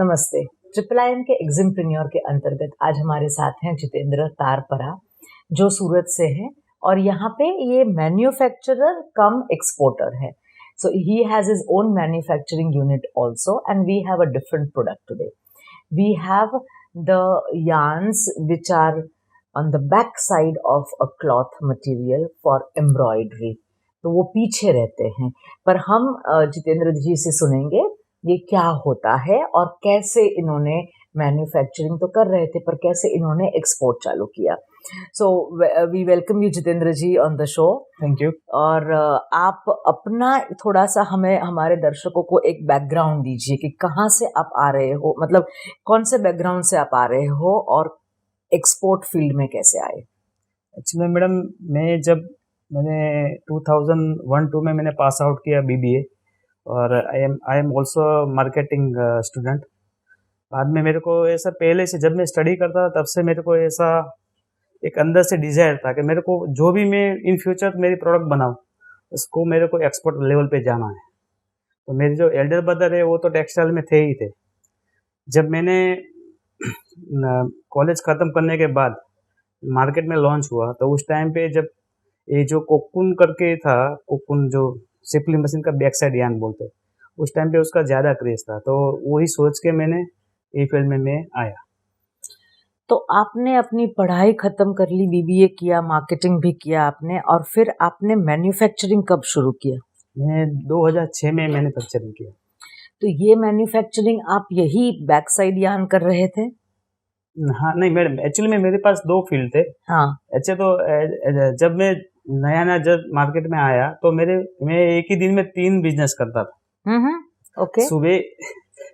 नमस्ते। Triple IM के एग्जिमप्रेन्योर के अंतर्गत आज हमारे साथ हैं जितेंद्र तारपरा, जो सूरत से हैं और यहाँ पे ये मैन्युफैक्चरर कम एक्सपोर्टर है। So he has his own manufacturing unit also, and we have a different product today. We have the yarns which are on the back side of a cloth material for embroidery. तो वो पीछे रहते हैं, पर हम जितेंद्र जी से सुनेंगे ये क्या होता है और कैसे इन्होंने मैन्युफैक्चरिंग तो कर रहे थे पर कैसे इन्होंने एक्सपोर्ट चालू किया। So we welcome you Jitendra ji on the show. Thank you. और आप अपना थोड़ा सा हमें हमारे दर्शकों को एक बैकग्राउंड दीजिए कि कहाँ से आप आ रहे हो, मतलब कौन से बैकग्राउंड से आप आ रहे हो और एक्सपोर्ट फील्ड में कैसे आए। एक्चुअली मैडम मैंने 2001-2 में मैंने पास आउट किया बीबीए और I am also marketing student. बाद में मेरे को ऐसा पहले से जब मैं स्टडी करता था तब से मेरे को ऐसा एक अंदर से डिज़ायर था कि मेरे को जो भी मैं इन फ्यूचर मेरी प्रोडक्ट बनाऊँ उसको मेरे को एक्सपोर्ट लेवल पे जाना है। तो मेरे जो एल्डर ब्रदर है वो तो टेक्सटाइल में थे ही थे। जब मैंने कॉलेज ख़त्म करने के बाद मार्केट में लॉन्च हुआ तो उस टाइम पे जब ये जो कोकुन करके था, कोकुन जो सिपली मशीन का बैक साइड यार्न बोलते, उस टाइम पे उसका ज़्यादा क्रेज़ था, तो वही सोच के मैंने ये फील्ड में मैं आया। तो आपने अपनी पढ़ाई खत्म कर ली, बीबीए किया, मार्केटिंग भी किया आपने, और फिर आपने मैन्युफैक्चरिंग कब शुरू किया? मैं 2006 में मैन्युफैक्चरिंग किया। तो ये मैन्युफैक्चरिंग आप यही बैक साइड यार्न कर रहे थे? हाँ नहीं मैडम, एक्चुअली में मेरे पास 2 फील्ड थे। हाँ। अच्छा, तो जब मैं नया जब मार्केट में आया तो मैं एक ही दिन में 3 बिजनेस करता था। ओके।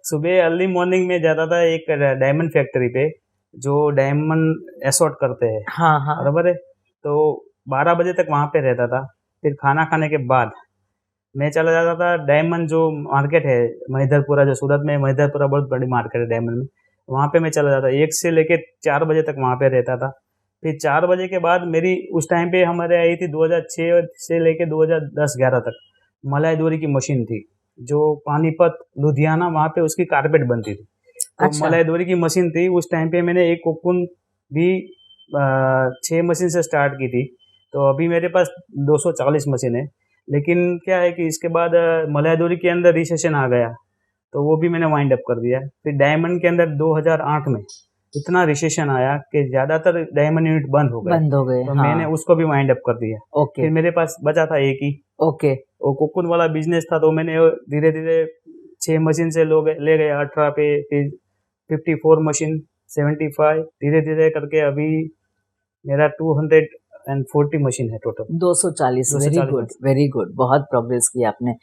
सुबह अर्ली मॉर्निंग में जाता था एक डायमंड फैक्ट्री पे जो डायमंड एसोर्ट करते हैं। हाँ हाँ। बराबर है। तो 12 बजे तक वहाँ पे रहता था। फिर खाना खाने के बाद मैं चला जाता था डायमंड जो मार्केट है महिदरपुरा, जो सूरत में महिदरपुरा बहुत बड़ी मार्केट है डायमंड में, वहाँ पे मैं चला जाता। 1 से लेके 4 बजे तक वहाँ पे रहता था। फिर 4 बजे के बाद मेरी उस टाइम पे हमारे आई थी 2006 से लेके 2010-11 तक मलाई डोरी की मशीन थी, जो पानीपत लुधियाना वहाँ पे उसकी कारपेट बनती थी। तो अच्छा। मलाई डोरी की मशीन थी। उस टाइम पे मैंने एक कोकुन भी 6 मशीन से स्टार्ट की थी। तो अभी मेरे पास 240 मशीन है। लेकिन क्या है कि इसके बाद मलाई डोरी के अंदर रिसेशन आ गया तो वो भी मैंने वाइंड अप कर दिया। फिर डायमंड के अंदर 2008 में इतना रिसेशन आया कि ज़्यादातर डायमंड यूनिट बंद हो गए। तो हाँ। मैंने उसको भी वाइंड अप कर दिया। ओके। फिर मेरे पास बचा था एक ही। ओके। वो कोकुन वाला बिजनेस था, तो मैंने धीरे धीरे 6 मशीन से ले गए 18 पे, फिर 54 मशीन, 75, धीरे धीरे करके अभी मेरा 240 मशीन है टोटल। 240। वेरी गुड, बहुत प्रोग्रेस की आपने।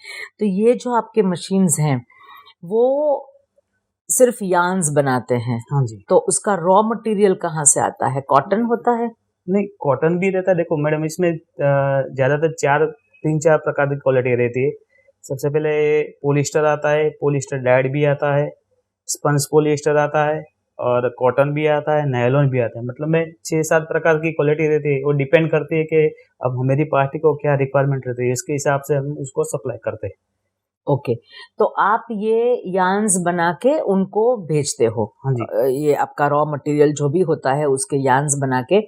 तो ये जो आपके मशीन्स हैं वो सिर्फ यार्न्स बनाते हैं? हाँ जी। तो उसका रॉ मटेरियल कहाँ से आता है? कॉटन होता है? नहीं, कॉटन भी रहता है। देखो मैडम, इसमें ज़्यादातर 3-4 प्रकार की क्वालिटी रहती है। सबसे पहले पॉलिस्टर आता है, पॉलिस्टर डाइड भी आता है, स्पंज पॉलिस्टर आता है और कॉटन भी आता है, नायलॉन भी आता है। मतलब में 6-7 प्रकार की क्वालिटी रहती है। वो डिपेंड करती है कि अब मेरी पार्टी को क्या रिक्वायरमेंट रहती है, इसके हिसाब से हम उसको सप्लाई करते हैं। ओके। तो आप ये यार्न्स बना के उनको भेजते हो? हाँ जी। ये आपका रॉ मटेरियल जो भी होता है उसके यार्न्स बना के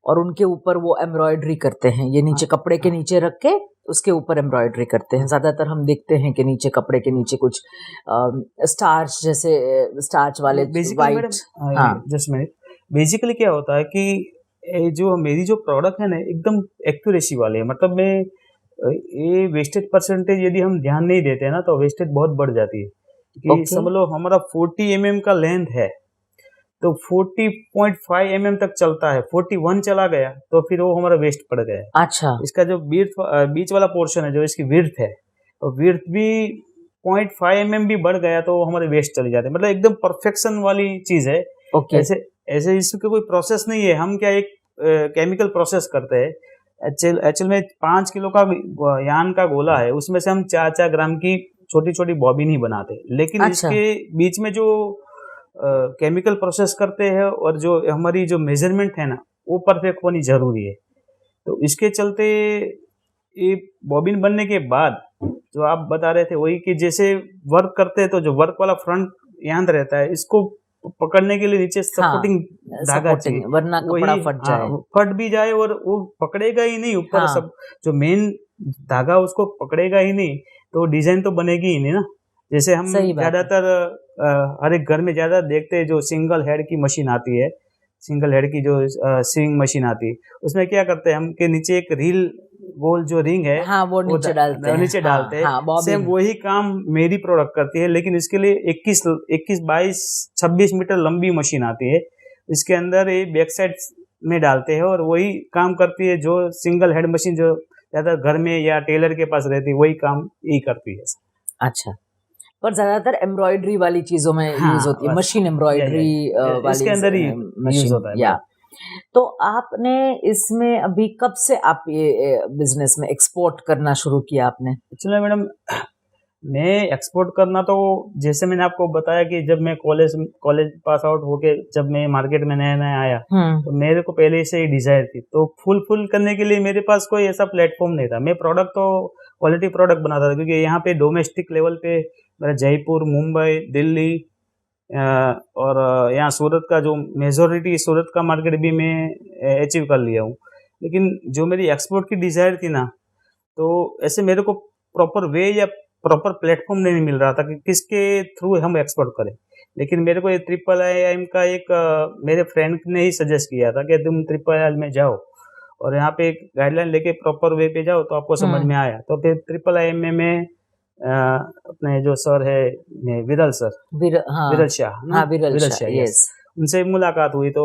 और उनके ऊपर वो एम्ब्रॉयडरी करते हैं। ये नीचे कपड़े के नीचे रख के उसके ऊपर एम्ब्रॉयडरी करते हैं। ज्यादातर हम देखते हैं कि नीचे कपड़े के नीचे कुछ स्टार्च जैसे स्टार्च वाले वाइट। हाँ। Just minute. बेसिकली क्या होता है कि जो मेरी जो प्रोडक्ट है ना एकदम एक्यूरेसी वाली है। मतलब मैं ये वेस्टेज परसेंटेज यदि हम ध्यान नहीं देते हैं ना तो वेस्टेज बहुत बढ़ जाती है। कि समझ लो हमारा 40 mm का लेंथ है तो 40.5 mm तक चलता है, 41 चला गया तो फिर वो हमारा वेस्ट पड़ गया। अच्छा। इसका जो बीच वाला पोर्शन है, जो इसकी विड्थ है, तो विड्थ भी 0.5 mm भी बढ़ गया तो वो हमारे वेस्ट चले जाते हैं। मतलब एकदम परफेक्शन वाली चीज़ है। ओके। ऐसे इसकी कोई प्रोसेस नहीं है। हम क्या एक केमिकल प्रोसेस करते हैं। एक्चुअल में 5 किलो का यार्न का गोला है, उसमें से हम 4-4 ग्राम की छोटी छोटी बॉबिन ही बनाते हैं। लेकिन अच्छा। इसके बीच में जो केमिकल प्रोसेस करते हैं और जो हमारी जो मेजरमेंट है ना वो परफेक्ट होनी जरूरी है। तो इसके चलते ये बॉबिन बनने के बाद जो आप बता रहे थे वही कि जैसे वर्क करते हैं तो जो वर्क वाला फ्रंट यहाँ रहता है, इसको पकड़ने के लिए नीचे सपोर्टिंग धागा चाहिए, वरना कपड़ा फट जाए। फट भी जाए और वो पकड़ेगा ही नहीं ऊपर। हाँ। सब जो मेन धागा उसको पकड़ेगा ही नहीं तो डिजाइन तो बनेगी ही नहीं ना। जैसे हम ज्यादातर हर एक घर में ज्यादा देखते हैं जो सिंगल हेड की मशीन आती है, सिंगल हेड की जो स्विंग मशीन आती है, उसमें क्या करते हैं हम के नीचे एक रील गोल जो रिंग है, हाँ, वो नीचे डालते हैं, डालते हैं। सेम वही काम मेरी प्रोडक्ट करती है, लेकिन इसके लिए 21, 22, 26 मीटर लंबी मशीन आती है। इसके अंदर ये बैक साइड में डालते हैं और वही काम करती है जो सिंगल हेड मशीन जो ज्यादा घर में या टेलर के पास रहती है, वही काम यही करती है। अच्छा, पर ज्यादातर एम्ब्रॉयडरी वाली चीजों में यूज होती है, मशीन एम्ब्रॉयडरी वाली इसके अंदर ही यूज होता है। या तो आपने इसमें अभी कब से आप ये बिजनेस में एक्सपोर्ट करना शुरू किया आपने? एक्चुअली मैडम मैं एक्सपोर्ट करना तो जैसे मैंने आपको बताया कि जब मैं कॉलेज पास आउट होके जब मैं मार्केट में नया नया आया तो मेरे को पहले से ही डिजायर थी, तो फुल करने के लिए मेरे पास कोई ऐसा प्लेटफॉर्म नहीं था। मैं प्रोडक्ट तो क्वालिटी प्रोडक्ट बनाता था, क्योंकि यहाँ पे डोमेस्टिक लेवल पे मेरा जयपुर, मुंबई, दिल्ली और यहाँ सूरत का जो मेजोरिटी सूरत का मार्केट भी मैं अचीव कर लिया हूँ। लेकिन जो मेरी एक्सपोर्ट की डिजायर थी ना, तो ऐसे मेरे को प्रॉपर वे या प्रॉपर प्लेटफॉर्म नहीं मिल रहा था कि किसके थ्रू हम एक्सपोर्ट करें। लेकिन मेरे को ये IIIM का एक मेरे फ्रेंड ने ही सजेस्ट किया था कि तुम IIIM में जाओ और यहाँ पे एक गाइडलाइन लेके प्रॉपर वे पे जाओ तो आपको समझ में आया। तो फिर IIIM में अपने जो सर है विरल सर, विरल शाह, यस, उनसे मुलाकात हुई। तो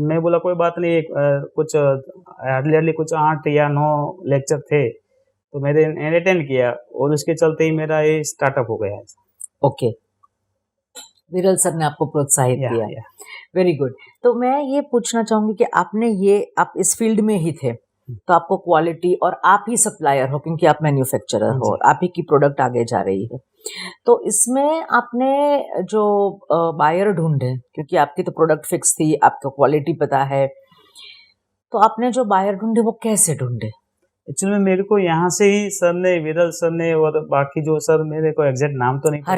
मैं बोला कोई बात नहीं, कुछ हार्डली कुछ 8 या 9 लेक्चर थे तो मैंने अटेंड किया और उसके चलते ही मेरा ये स्टार्टअप हो गया है। ओके, विरल सर ने आपको प्रोत्साहित किया। Very good. तो मैं ये पूछना चाहूंगी कि आप इस फील्ड में ही थे तो आपको क्वालिटी और आप ही सप्लायर हो, क्योंकि आप मैन्युफैक्चरर हो और आप ही की प्रोडक्ट आगे जा रही है, तो इसमें आपने जो बायर ढूंढे, क्योंकि आपकी तो प्रोडक्ट फिक्स थी, आपको क्वालिटी पता है, तो आपने जो बायर ढूंढे वो कैसे ढूंढे? एक्चुअली मेरे को यहाँ से ही सर ने, विरल सर ने और बाकी जो सर, मेरे को एग्जैक्ट नाम तो नहीं पता,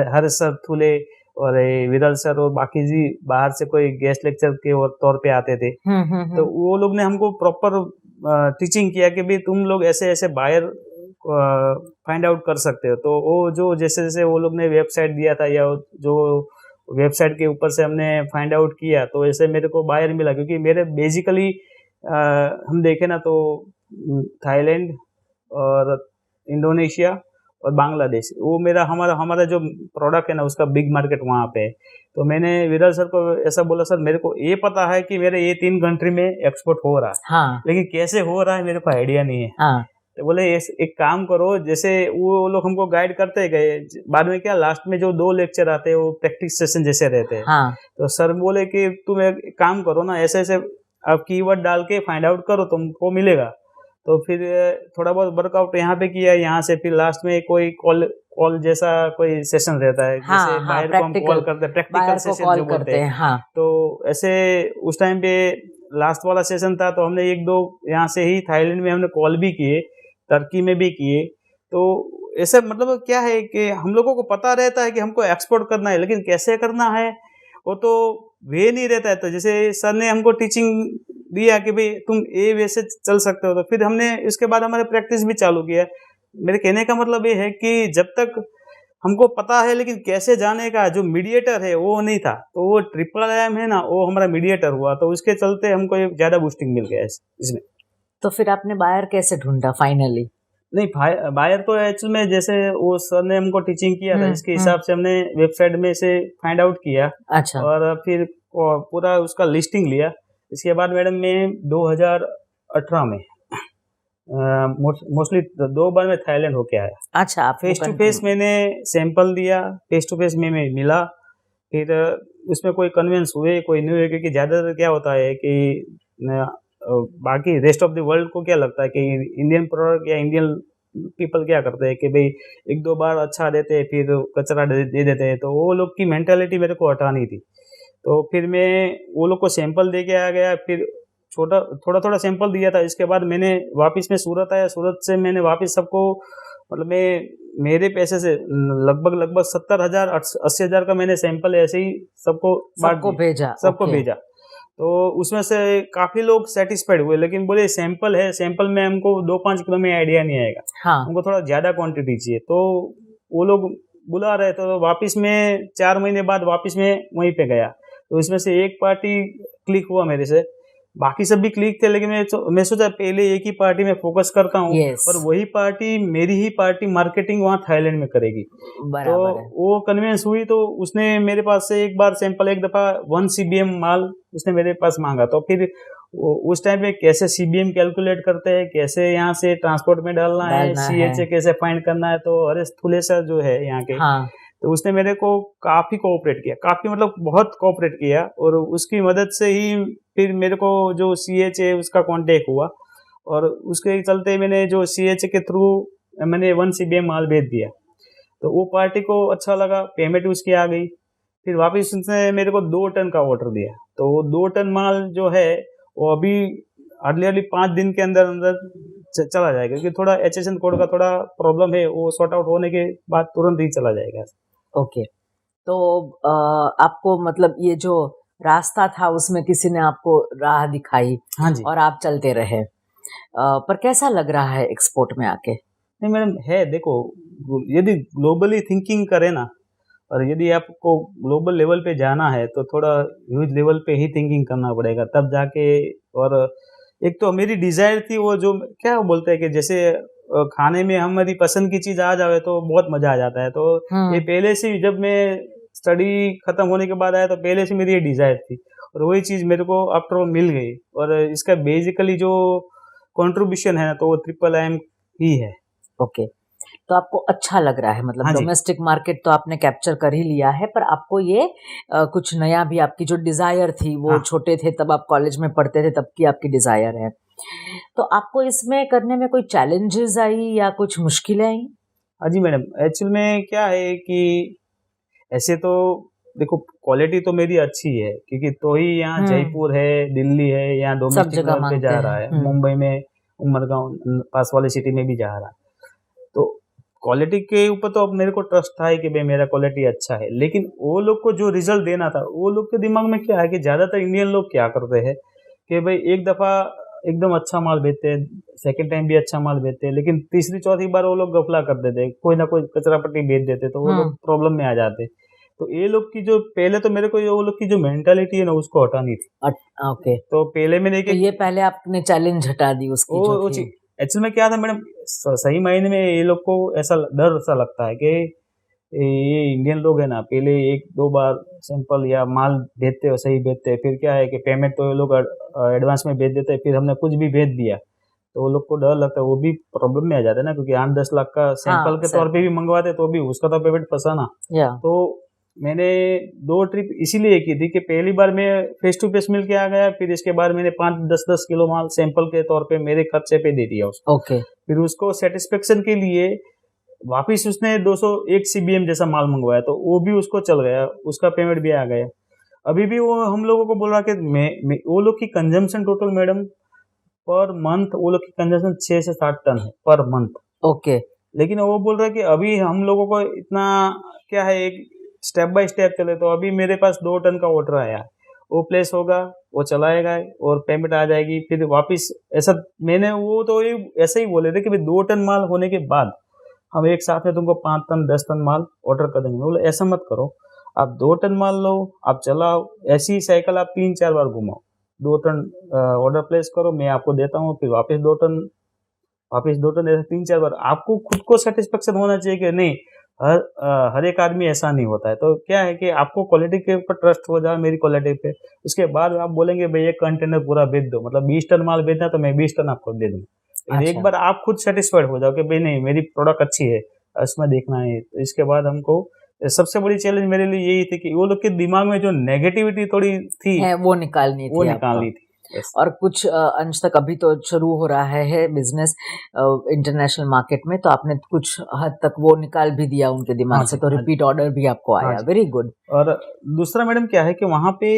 हरेश सर थुले और विरल सर और बाकी जी बाहर से कोई गेस्ट लेक्चर के तौर पे आते थे। तो वो लोग ने हमको प्रॉपर टीचिंग किया कि भाई तुम लोग ऐसे ऐसे बायर फाइंड आउट कर सकते हो। तो वो जो जैसे जैसे वो लोग ने वेबसाइट दिया था या जो वेबसाइट के ऊपर से हमने फाइंड आउट किया, तो ऐसे मेरे को बायर मिला। क्योंकि मेरे बेसिकली हम देखें ना तो थाईलैंड और इंडोनेशिया और बांग्लादेश, वो हमारा जो प्रोडक्ट है ना उसका बिग मार्केट वहाँ पे है। तो मैंने विरल सर को ऐसा बोला, सर मेरे को ये पता है कि मेरे ये 3 कंट्री में एक्सपोर्ट हो रहा है, हाँ, लेकिन कैसे हो रहा है मेरे को आइडिया नहीं है। हाँ, तो बोले एक काम करो, जैसे वो लोग हमको गाइड करते गए, बाद में क्या लास्ट में जो 2 लेक्चर आते हैं वो प्रैक्टिस सेशन जैसे रहते हैं। हाँ, तो सर बोले कि तुम एक काम करो ना, ऐसे ऐसे आप कीवर्ड डाल के फाइंड आउट करो, तुमको मिलेगा। तो फिर थोड़ा बहुत वर्कआउट यहाँ पे किया, यहाँ से फिर लास्ट में कोई कॉल जैसा कोई सेशन रहता है, हाँ, जैसे बायर को हम कॉल करते हैं, प्रैक्टिकल सेशन जो बोलते हैं। हाँ। तो ऐसे उस टाइम पे लास्ट वाला सेशन था, तो हमने 1-2 यहाँ से ही थाईलैंड में हमने कॉल भी किए, टर्की में भी किए। तो ऐसे मतलब क्या है कि हम लोगों को पता रहता है कि हमको एक्सपोर्ट करना है, लेकिन कैसे करना है वो तो वे नहीं रहता है। तो जैसे सर ने हमको टीचिंग दिया कि भाई तुम ये वैसे चल सकते हो, तो फिर हमने इसके बाद हमारे प्रैक्टिस भी चालू किया। मेरे कहने का मतलब ये है कि जब तक हमको पता है, लेकिन कैसे जाने का जो मीडिएटर है वो नहीं था, तो वो IIIM है ना, वो हमारा मीडिएटर हुआ, तो उसके चलते हमको ज़्यादा बूस्टिंग मिल गया इसमें। तो फिर आपने बायर कैसे ढूंढा फाइनली? नहीं, बायर तो एक्चुअल में जैसे वो सर ने हमको टीचिंग किया था, इसके हिसाब से हमने वेबसाइट में से फाइंड आउट किया। अच्छा। और फिर पूरा उसका लिस्टिंग लिया। इसके बाद मैडम मैं 2018 में मोस्टली 2 बार में थाईलैंड होके आया। अच्छा, फेस टू फेस मैंने सैंपल दिया, फेस टू फेस में मिला, फिर उसमें कोई कन्विंस हुए कोई नहीं हुए। क्योंकि ज़्यादातर क्या होता है कि बाकी रेस्ट ऑफ द वर्ल्ड को क्या लगता है कि इंडियन प्रोडक्ट या इंडियन पीपल क्या करते हैं कि भाई 1-2 बार अच्छा देते हैं फिर कचरा दे देते हैं। तो वो लोग की मेंटालिटी मेरे को हटानी थी। तो फिर मैं वो लोग को सैंपल दे के आ गया, फिर थोड़ा सैंपल दिया था। इसके बाद मैंने वापस में सूरत आया, सूरत से मैंने वापस सबको मतलब मैं मेरे पैसे से लगभग 70,000 80,000 का मैंने सैंपल ऐसे ही सबको भेजा। सबको भेजा। तो उसमें से काफी लोग सेटिस्फाइड हुए, लेकिन बोले सैंपल है, सैंपल में हमको 2-5 किलो में आइडिया नहीं आएगा, हमको थोड़ा ज्यादा क्वांटिटी चाहिए। तो वो लोग बुला रहे, तो वापस में 4 महीने बाद वापस में वहीं पे गया। तो इसमें से एक पार्टी क्लिक हुआ मेरे से, बाकी सब भी क्लिक थे, लेकिन मैं सोचा पहले एक ही पार्टी में फोकस करता हूँ। और वही पार्टी, मेरी ही पार्टी मार्केटिंग वहाँ थाईलैंड में करेगी। तो वो कन्विंस हुई, तो उसने मेरे पास से एक बार सैंपल, एक दफा 1 CBM माल उसने मेरे पास मांगा। तो फिर उस टाइम पे कैसे CBM कैलकुलेट करते हैं, कैसे यहाँ से ट्रांसपोर्ट में डालना है, CHA कैसे फाइंड करना है, तो हरेश थुलेसर जो है यहाँ के, तो उसने मेरे को काफी कोऑपरेट किया, काफी मतलब बहुत कोऑपरेट किया। और उसकी मदद से ही फिर मेरे को जो CHA उसका कांटेक्ट हुआ, और उसके चलते मैंने जो CHA के थ्रू मैंने 1 CBM माल भेज दिया। तो वो पार्टी को अच्छा लगा, पेमेंट उसकी आ गई। फिर वापस उसने मेरे को 2 टन का ऑर्डर दिया। तो वो 2 टन माल जो है वो अभी अर्ली 5 दिन के अंदर अंदर चला जाएगा, क्योंकि थोड़ा HSN कोड का थोड़ा प्रॉब्लम है, वो सॉर्ट आउट होने के बाद तुरंत ही चला जाएगा। ओके। तो आपको मतलब ये जो रास्ता था उसमें किसी ने आपको राह दिखाई, हाँ जी, और आप चलते रहे। पर कैसा लग रहा है एक्सपोर्ट में आके? नहीं मैडम, है देखो, यदि ग्लोबली थिंकिंग करे ना, और यदि आपको ग्लोबल लेवल पे जाना है तो थोड़ा ह्यूज लेवल पे ही थिंकिंग करना पड़ेगा, तब जाके। और एक तो मेरी डिजायर थी, वो जो क्या बोलते हैं कि जैसे खाने में हमारी पसंद की चीज आ जाए तो बहुत मजा आ जाता है। तो ये पहले से, जब मैं स्टडी खत्म होने के बाद आया, तो पहले से मेरी ये डिजायर थी, और वही चीज मेरे को आफ्टर ऑल मिल गई। और इसका बेसिकली जो कंट्रीब्यूशन है ना, तो वो IIIM ही है। ओके। तो आपको अच्छा लग रहा है, मतलब डोमेस्टिक मार्केट तो आपने कैप्चर कर ही लिया है, पर आपको ये कुछ नया भी, आपकी जो डिजायर थी, वो छोटे थे तब, आप कॉलेज में पढ़ते थे तब की आपकी डिजायर है, तो आपको इसमें करने में कोई चैलेंजेस आई या कुछ मुश्किलें आई? हाँ जी मैडम, एक्चुअल में क्या है कि ऐसे तो देखो क्वालिटी तो मेरी अच्छी है, क्योंकि तो ही यहाँ जयपुर है, दिल्ली है, यहाँ डोमेस्टिक लेवल पे जा रहा है, मुंबई में उमरगांव पास वाली सिटी में भी जा रहा है। तो क्वालिटी के ऊपर तो अब मेरे को ट्रस्ट था कि भाई मेरा क्वालिटी अच्छा है, लेकिन वो लोग को जो रिजल्ट देना था, वो लोग के दिमाग में क्या है कि ज्यादातर इंडियन लोग क्या करते हैं कि भाई एक दफा एकदम अच्छा माल बेचते हैं, सेकंड टाइम भी अच्छा माल बेचते हैं, लेकिन तीसरी चौथी बार वो लोग गफला कर देते हैं, कोई ना कोई कचरा पट्टी बेच देते, तो वो लोग प्रॉब्लम में आ जाते। तो ये लोग की जो पहले, तो मेरे को वो लोग की जो मेंटालिटी है ना, उसको हटानी थी। ओके। तो पहले मैंने ये पहले आपने चैलेंज हटा दी उसकी जो थी। एक्चुअल में क्या था मैडम, सही मायने में ये लोग को ऐसा डर सा लगता है कि ये इंडियन लोग है ना, पहले 1-2 बार सैंपल या माल भेजते हो, सही भेजते हैं, फिर क्या है कि पेमेंट तो ये लोग एडवांस में भेज देते हैं, फिर हमने कुछ भी भेज दिया तो वो लोग को डर लगता है, वो भी प्रॉब्लम में आ जाता है ना, क्योंकि 8-10 लाख का सैंपल के तौर पे भी मंगवाते तो भी उसका तो पेमेंट फंसाना। तो मैंने 2 ट्रिप इसीलिए की थी कि पहली बार मैं फेस टू फेस मिल के आ गया, फिर इसके बाद मैंने 5-10 किलो माल सैंपल के तौर पे मेरे खर्चे पे दे दिया उसको। फिर उसको सेटिस्फेक्शन के लिए वापिस उसने 201 CBM जैसा माल मंगवाया, तो वो भी उसको चल गया, उसका पेमेंट भी आ गया। अभी भी वो हम लोगों को बोल रहा कि वो लोग की consumption total madam per month, वो लोग की कंजम्पशन 6 से 7 टन है पर मंथ। ओके। लेकिन वो बोल रहा है कि अभी हम लोगों को इतना क्या है, एक स्टेप बाय स्टेप चले, तो अभी मेरे पास 2 टन का ऑर्डर आया, वो प्लेस होगा, वो चलाएगा और पेमेंट आ जाएगी, फिर वापस ऐसा। मैंने वो तो ऐसे ही बोले थे कि 2 टन माल होने के बाद हम एक साथ में तुमको 5 टन 10 टन माल ऑर्डर कर देंगे। बोले ऐसा मत करो, आप 2 टन माल लो, आप चलाओ, ऐसी साइकिल आप 3-4 बार घुमाओ, 2 टन ऑर्डर प्लेस करो, मैं आपको देता हूँ, फिर वापस 2 टन, ऐसे 3-4 बार। आपको खुद को सेटिस्फेक्शन होना चाहिए कि नहीं, हर एक आदमी ऐसा नहीं होता है। तो क्या है कि आपको क्वालिटी के ऊपर ट्रस्ट हो जाए, मेरी क्वालिटी पे, उसके बाद आप बोलेंगे भाई एक कंटेनर पूरा बेच दो, मतलब 20 टन माल बेचना तो मैं 20 टन आपको दे दूँ। अच्छा। एक बार आप खुद सेटिस्फाइड हो जाओ कि भाई नहीं, मेरी प्रोडक्ट अच्छी है, इसमें देखना है, तो इसके बाद हमको सबसे बड़ी चैलेंज मेरे लिए यही थी कि वो लोग के दिमाग में जो नेगेटिविटी थोड़ी थी वो निकालनी थी। और कुछ अंश तक अभी तो शुरू हो रहा है बिजनेस इंटरनेशनल मार्केट में, तो आपने कुछ हद तक वो निकाल भी दिया उनके दिमाग से, तो रिपीट ऑर्डर भी आपको आया। Very good. और दूसरा मैडम क्या है कि वहाँ पे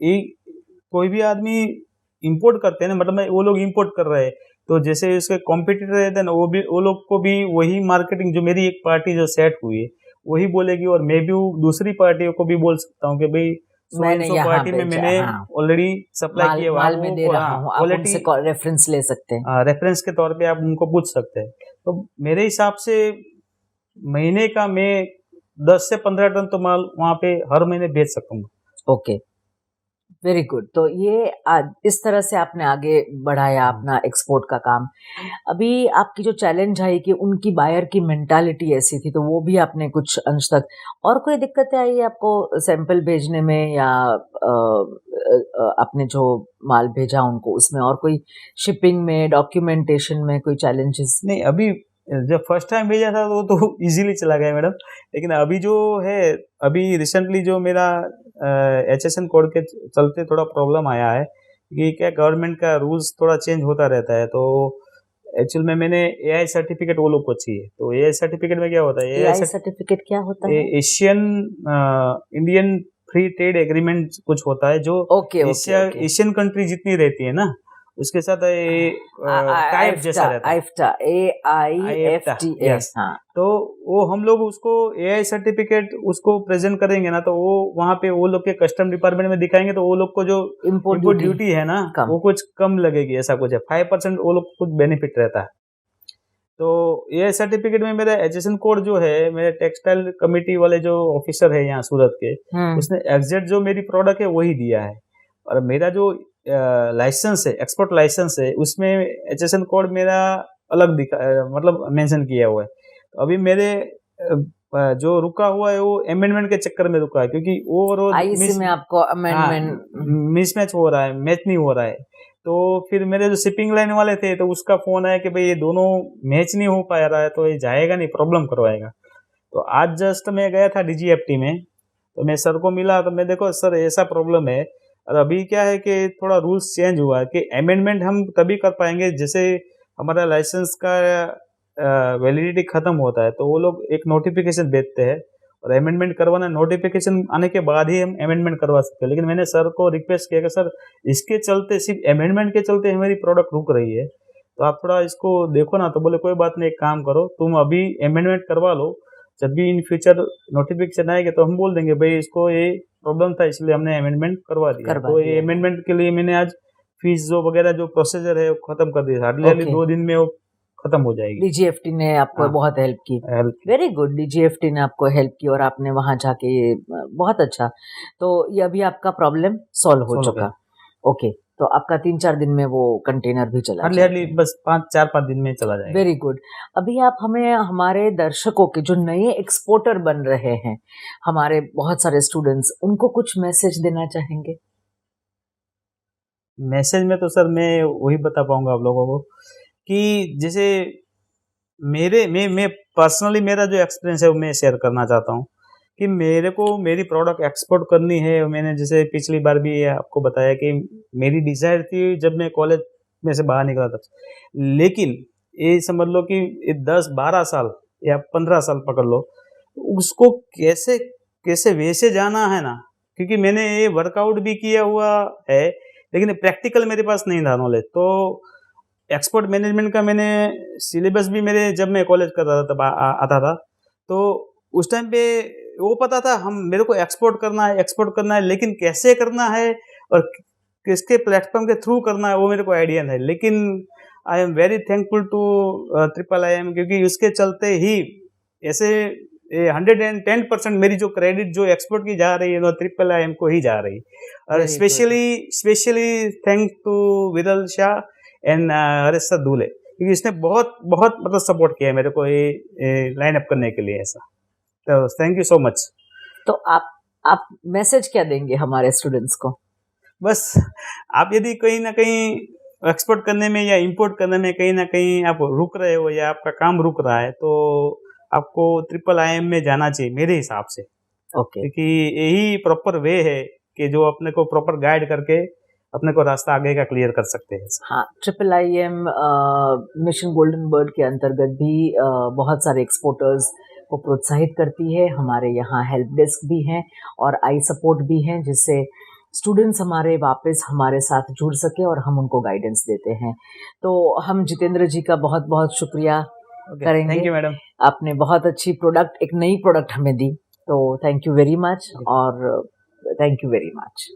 कोई भी आदमी इंपोर्ट करते हैं ना, मतलब वो लोग इंपोर्ट कर रहे हैं, तो जैसे उसके कॉम्पिटिटर रहते हैं ना, वो लोग को भी वही मार्केटिंग जो मेरी एक पार्टी जो सेट हुई है वही बोलेगी, और मैं भी दूसरी पार्टियों को भी बोल सकता हूँ कि भाई मैंने सो यहाँ पार्टी में भेजा, मैंने हाँ, ऑलरेडी सप्लाई किया हुआ, माल में दे रहा हूँ, आप क्वालिटी उनसे रेफरेंस ले सकते हैं। रेफरेंस के तौर पे आप उनको पूछ सकते हैं। तो मेरे हिसाब से महीने का मैं 10 से 15 टन तो माल वहाँ पे हर महीने बेच सकूंगा। Okay, very good. तो ये इस तरह से आपने आगे बढ़ाया अपना एक्सपोर्ट का काम। अभी आपकी जो चैलेंज आई कि उनकी बायर की मेंटालिटी ऐसी थी, तो वो भी आपने कुछ अंश तक, और कोई दिक्कतें आई आपको सैंपल भेजने में, या आपने जो माल भेजा उनको उसमें, और कोई शिपिंग में, डॉक्यूमेंटेशन में कोई चैलेंजेस? नहीं, अभी जब फर्स्ट टाइम भेजा था तो इजीली चला गया मैडम, लेकिन अभी जो है, अभी रिसेंटली जो मेरा HSN कोड के चलते थोड़ा प्रॉब्लम आया है कि क्या गवर्नमेंट का रूल्स थोड़ा चेंज होता रहता है। तो एक्चुअल में मैंने AI सर्टिफिकेट वो लोग को चाहिए, तो AI सर्टिफिकेट में क्या होता है, AI सर्टिफिकेट क्या होता है? Asian Indian free trade agreement कुछ होता है, जो एशियन कंट्री जितनी रहती है ना उसके साथ टाइप जैसा रहता है, AIFTA, AIFTA, यस। तो वो हम लोग उसको AI सर्टिफिकेट उसको प्रेजेंट करेंगे ना, तो वो वहाँ पे वो लोग के कस्टम डिपार्टमेंट में दिखाएंगे, तो वो लोग को जो इम्पोर्ट ड्यूटी है ना वो कुछ कम लगेगी, ऐसा कुछ है, 5% वो लोग को कुछ बेनिफिट रहता है। तो AI सर्टिफिकेट में मेरा HSN कोड जो है, मेरे टेक्सटाइल कमेटी वाले जो ऑफिसर है यहाँ सूरत के, उसने एग्जैक्ट जो मेरी प्रोडक्ट है वही दिया है, और मेरा जो लाइसेंस है, एक्सपोर्ट लाइसेंस है, उसमें HSN कोड मेरा अलग दिखा, मतलब मेंशन किया हुआ है। तो अभी मेरे जो रुका हुआ है वो अमेंडमेंट के चक्कर में रुका है, क्योंकि वो IEC में आपको अमेंडमेंट मिसमैच हो रहा है, मैच नहीं हो रहा है। तो फिर मेरे जो शिपिंग लाइन वाले थे, तो उसका फोन आया कि भाई ये दोनों मैच नहीं हो पा रहा है, तो ये जाएगा नहीं, प्रॉब्लम करवाएगा। तो आज जस्ट मैं गया था DGFT में, तो मैं सर को मिला, तो मैं देखो सर ऐसा प्रॉब्लम है, और अभी क्या है कि थोड़ा रूल्स चेंज हुआ है कि अमेंडमेंट हम तभी कर पाएंगे जैसे हमारा लाइसेंस का वैलिडिटी खत्म होता है, तो वो लोग एक नोटिफिकेशन भेजते हैं, और अमेंडमेंट करवाना नोटिफिकेशन आने के बाद ही हम अमेंडमेंट करवा सकते हैं। लेकिन मैंने सर को रिक्वेस्ट किया कि सर इसके चलते, सिर्फ अमेंडमेंट के चलते हमारी प्रोडक्ट रुक रही है, तो आप थोड़ा इसको देखो ना। तो बोले कोई बात नहीं, एक काम करो, तुम अभी अमेंडमेंट करवा लो, जब भी इन फ्यूचर नोटिफिकेशन आएगा तो हम बोल देंगे भाई इसको ये प्रॉब्लम था, इसलिए हमने अमेंडमेंट करवा दिया। तो ये अमेंडमेंट के लिए मैंने आज फीस जो वगैरह जो प्रोसीजर है वो खत्म कर दिया, हार्डली 2 दिन में वो खत्म हो जाएगी। DGFT ने आपको बहुत हेल्प की। वेरी गुड, DGFT ने आपको हेल्प की और आपने वहां जाके ये बहुत अच्छा। तो ये अभी आपका प्रॉब्लम सॉल्व हो चुका। ओके, तो आपका 3-4 दिन में वो कंटेनर भी चला हार्डली बस 4-5 दिन में चला जाएगा। Very good. अभी आप हमें हमारे दर्शकों के जो नए एक्सपोर्टर बन रहे हैं, हमारे बहुत सारे स्टूडेंट्स, उनको कुछ मैसेज देना चाहेंगे? मैसेज में तो सर मैं वही बता पाऊंगा आप लोगों को कि जैसे मैं पर्सनली मेरा जो एक्सपीरियंस है वो मैं शेयर करना चाहता हूँ कि मेरे को मेरी प्रोडक्ट एक्सपोर्ट करनी है। मैंने जैसे पिछली बार भी आपको बताया कि मेरी डिज़ायर थी जब मैं कॉलेज में से बाहर निकला था, लेकिन ये समझ लो कि 10-12 साल या 15 साल पकड़ लो, उसको कैसे वैसे जाना है ना, क्योंकि मैंने ये वर्कआउट भी किया हुआ है लेकिन प्रैक्टिकल मेरे पास नहीं था नॉलेज। तो एक्सपोर्ट मैनेजमेंट का मैंने सिलेबस भी मेरे जब मैं कॉलेज कर रहा था तब आता था, तो उस टाइम पे वो पता था मेरे को एक्सपोर्ट करना है, लेकिन कैसे करना है और किसके प्लेटफॉर्म के थ्रू करना है वो मेरे को आइडिया नहीं। लेकिन I am very thankful to IIIM, क्योंकि उसके चलते ही ऐसे 110% मेरी जो क्रेडिट जो एक्सपोर्ट की जा रही है वो IIIM को ही जा रही है। और स्पेशली थैंक टू विरल शाह एंड हरीश दूले, क्योंकि इसने बहुत मतलब सपोर्ट किया है मेरे को ये लाइन अप करने के लिए ऐसा। तो थैंक यू सो मच। तो आप मैसेज क्या देंगे हमारे स्टूडेंट्स को? बस आप यदि कहीं ना कहीं एक्सपोर्ट करने में या इंपोर्ट करने में कहीं ना कहीं आप रुक रहे हो या आपका काम रुक रहा है, तो आपको IIIM में जाना चाहिए मेरे हिसाब से। क्योंकि यही प्रॉपर वे है कि जो अपने को प्रॉपर गाइड करके अपने को रास्ता आगे का क्लियर कर सकते हैं। हाँ, IIIM मिशन गोल्डन बर्ड के अंतर्गत भी बहुत सारे एक्सपोर्टर्स को प्रोत्साहित करती है। हमारे यहाँ हेल्प डेस्क भी हैं और आई सपोर्ट भी हैं, जिससे स्टूडेंट्स हमारे वापस हमारे साथ जुड़ सके और हम उनको गाइडेंस देते हैं। तो हम जितेंद्र जी का बहुत बहुत शुक्रिया करेंगे। Thank you madam. आपने बहुत अच्छी प्रोडक्ट, एक नई प्रोडक्ट हमें दी, तो थैंक यू वेरी मच और थैंक यू वेरी मच।